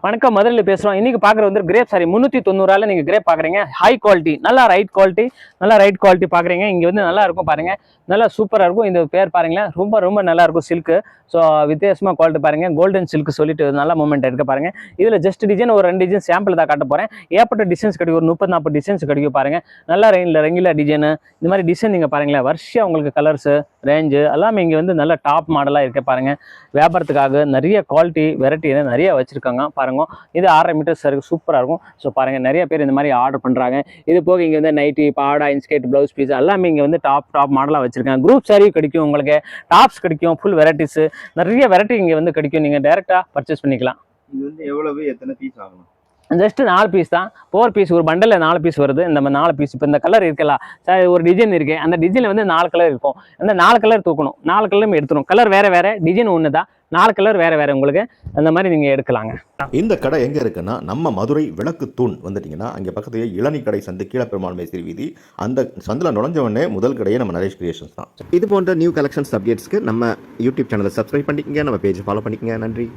வணக்கம், மதுரையில் பேசுகிறோம். இன்றைக்கி பார்க்குற வந்து கிரேப் சாரி 390 நீங்கள் கிரேப் பார்க்குறீங்க. ஹை குவாலிட்டி, நல்லா ரைட் குவாலிட்டி பார்க்குறீங்க. இங்கே வந்து நல்லா இருக்கும் பாருங்கள், நல்லா சூப்பராக இருக்கும். இந்த பேர் பாருங்களேன், ரொம்ப ரொம்ப நல்லா இருக்கும். சில்க்கு ஸோ வித்தியாசமாக குவாலிட்டி பாருங்கள். கோல்டன் சில்க் சொல்லிட்டு நல்ல மூமெண்ட் எடுக்க பாருங்கள். இதில் ஜஸ்ட் டிசைன் ஒரு 2 டிசைன் சாம்பிள் தான் காட்ட போகிறேன். ஏற்பட்ட டிசைன்ஸ் கிடைக்கும், ஒரு 30-40 டிசைன்ஸ் கிடைக்கும் பாருங்கள். நல்லா ரெங்குலர் டிசைனு இந்த மாதிரி டிசைன் நீங்கள் பாருங்களேன். வருஷம் உங்களுக்கு கலர்ஸு ரேஞ்சு எல்லாமே இங்கே வந்து நல்ல டாப் மாடலாக இருக்க பாருங்கள். வியாபாரத்துக்காக நிறைய குவாலிட்டி வெரைட்டி நிறைய வச்சுருக்காங்க பாருங்க. இது 6.5 மீட்டர்ஸ் இருக்குது, சூப்பராக இருக்கும். ஸோ பாருங்கள், நிறைய பேர் இந்த மாதிரி ஆர்டர் பண்ணுறாங்க. இது போக இங்கே வந்து நைட்டி, பாடா, இன்ஸ்கேட், ப்ளவுஸ் பீஸ் எல்லாமே இங்கே வந்து டாப் மாடலாக வச்சுருக்காங்க. குரூப் சாரி கிடைக்கும், உங்களுக்கு டாப்ஸ் கிடைக்கும், ஃபுல் வெரைட்டிஸு நிறைய வெரைட்டி இங்கே வந்து கிடைக்கும். நீங்கள் டைரெக்டாக பர்ச்சேஸ் பண்ணிக்கலாம். இது வந்து எவ்வளவு, எத்தனை பீஸ் ஆகணும்? ஜஸ்ட் 4 பீஸ் தான். 4 பீஸ் ஒரு பண்டலில் 4 பீஸ் வருது. இந்த 4 பீஸ் இப்போ இந்த கலர் இருக்கலாம் சார், ஒரு டிசைன் இருக்குது. அந்த டிசைனில் வந்து 4 கலர் இருக்கும். அந்த 4 கலர் தூக்கணும், 4 கலரும் எடுத்துடும். கலர் வேறு டிசைன் ஒன்று தான், 4 கலர் வேறு உங்களுக்கு அந்த மாதிரி நீங்கள் எடுக்கலாங்க. இந்த கடை எங்கே இருக்குன்னா, நம்ம மதுரை விளக்கு தூண் வந்துட்டிங்கன்னா அங்கே பக்கத்துலேயே இளநீ கடை சந்து, கீழே பெருமாள் மேஸ்திரி வீதி. அந்த சந்தில் நுழைஞ்சவொடனே முதல் கடையே நம்ம நரேஷ் கிரியேஷன்ஸ் தான். இது போன்ற நியூ கலெக்ஷன்ஸ் அப்டேட்ஸ்க்கு நம்ம யூடியூப் சேனலை சப்ஸ்கிரைப் பண்ணிக்கங்க, நம்ம பேஜ் ஃபாலோ பண்ணிக்கங்க. நன்றி.